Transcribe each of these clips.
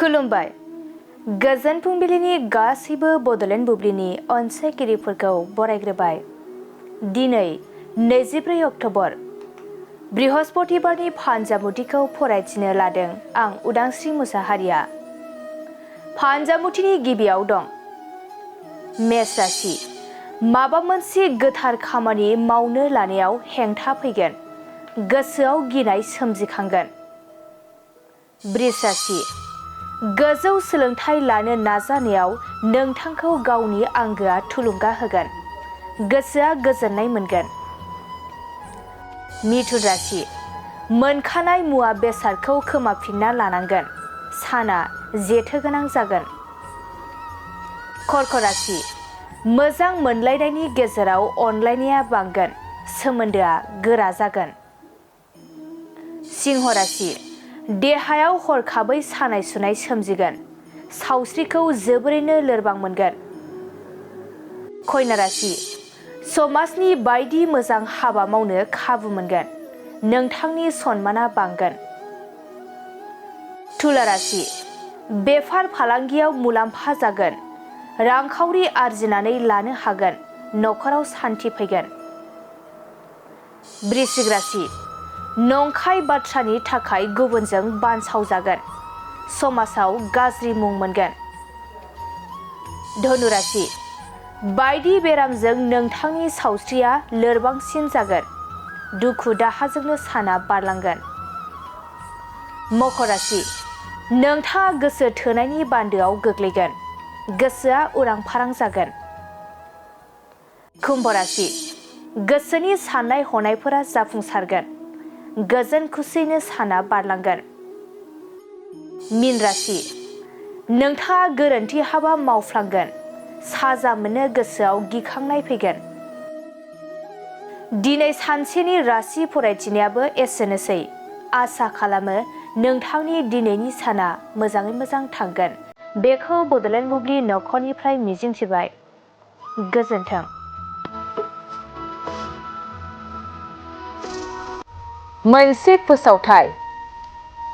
खुलुमबाय। गोजोन फुंबिलिनि गासैबो बड'लेण्ड बुब्लिनि अनसायगिरिफोरखौ बरायग्रोबाय। दिनै 24 अक्ट'बर बृहस्पतिबारनि फानजामुथिखौ फरायथिनो लादों आं उदांस्रि मुसाहारिया। फानजामुथिनि गिबियाव दं मेष राशि। माबा मोनसे गोथार खामानि मावनो लानायाव हेंथा फैगोन, गोसोआव गिनाय सोमजिखांगोन। वृष राशि। गोजौ सोलोंथाइ लानो नाजानायाव नोंथांखौ गावनि आंगोआ थुलुंगा होगोन, गोसोआ गोजोननाय मोनगोन। मिथुन राशि। मोनखानाय मुवा बेसादखौ खोमाफिनना लानांगोन, साना जेथो गोनां जागोन। कर्क राशि। मोजां मोनलायनायनि गेजेराव अनलायनाया बांगोन, सोमोन्दोआ गोरा जागोन। सिंह राशि। देहायाव हरखाबै सानाय सुनाय सोमजिगोन, सावस्रिखौ जोबोरैनो लोरबां मोनगोन। कन्या राशि। समाजनि बायदि मोजां हाबा मावनो खाबु मोनगोन, नोंथांनि सन्माना बांगोन। तुला राशि। बेफार फालांगियाव मुलाम्फा जागोन, रांखावरि आरजिनानै लानो हागोन, न'खराव सान्थि फैगोन। वृश्चिक राशि। नंखाय बाथ्रानि थाखाय गुबुनजों बानसावजागोन, समाजाव गाज्रि मुं मोनगोन। धनु राशि। बायदि बेरामजों नोंथांनि सावस्रिया लोरबांसिन जागोन, दुखु दाहाजोंनो साना बारलांगोन। मकर राशि। नोंथाङा गोसो थोनायनि बान्दोआव गोग्लैगोन, गोसोआ उरां फारां जागोन। कुम्भ राशि। गोसोनि साननाय हनायफोरा जाफुंसारगोन, गोजोन खुसियैनो साना बारलांगोन। मीन राशि। नोंथाङा गोरोन्थि हाबा मावफ्लांगोन, साजा मोननो गोसोआव गिखांनाय फैगोन। दिनै सानसेनि राशि फरायथिनायाबो एसेनोसै। आसा खालामो नोंथांनि दिनैनि साना मोजाङै मोजां थांगोन। बेखौ बड'लेण्ड बुब्लि नखरनिफ्राय मिजिंथिबाय। गोजोन्थों। मोनसे फोसावथाय।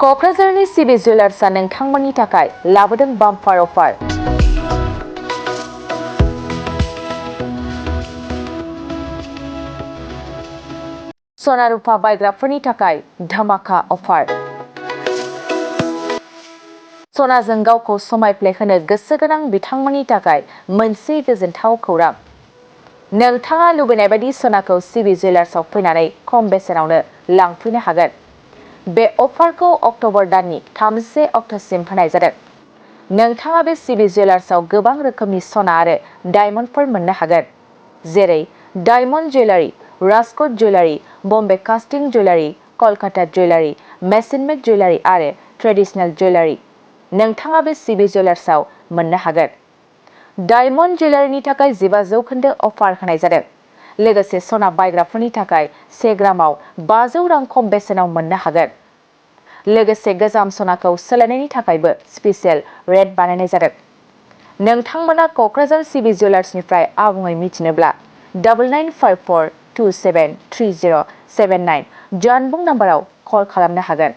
क'क्राझारनि सिबि जुवेलार्सआ नोंथांमोननि थाखाय लाबोदों बाम्पार अफार। सना रुफा बायग्राफोरनि थाखाय धमाका अफार। सनाजों गावखौ समायफ्लेहोनो गोसो गोनां बिथांमोननि थाखाय मोनसे गोजोनथाव खौरां। नोंथाङा लुबैनाय बायदि सनाखौ सिबि जुवेलार्सआव फैनानै खम बेसेनावनो लांफैनो हागोन। बे अफारखौ अक्ट'बर दाननि 31 अक्ट'सिम होनाय जादों। नोंथाङा बे सिबि जुवेलार्सआव गोबां रोखोमनि सना आरो डायमन्डफोर मोननो हागोन, जेरै diamond jewellery, Rajkot jewellery, Bombay कास्टिं जुवेलारि, कलकाता जुवेलारि, मेसिन मेड जुवेलारि आरो ट्रेडिशनेल जुवेलारि नोंथाङा बे सिबि जुवेलार्सआव मोननो हागोन। डायमन्ड जुवेलारिनि थाखाय 15% अफार होनाय जादों। लोगोसे सना बायग्राफोरनि थाखाय 1 ग्रामाव 500 रां खम बेसेनाव मोननो हागोन। लोगोसे गोजाम सनाखौ सोलायनायनि थाखायबो स्पेसियेल रेट बानायनाय जादों। नोंथांमोना क'क्राझार सिबि जुवेलार्सनिफ्राय आबुङै मिथिनोब्ला 9954273079 जानबुं नाम्बाराव कल खालामनो हागोन।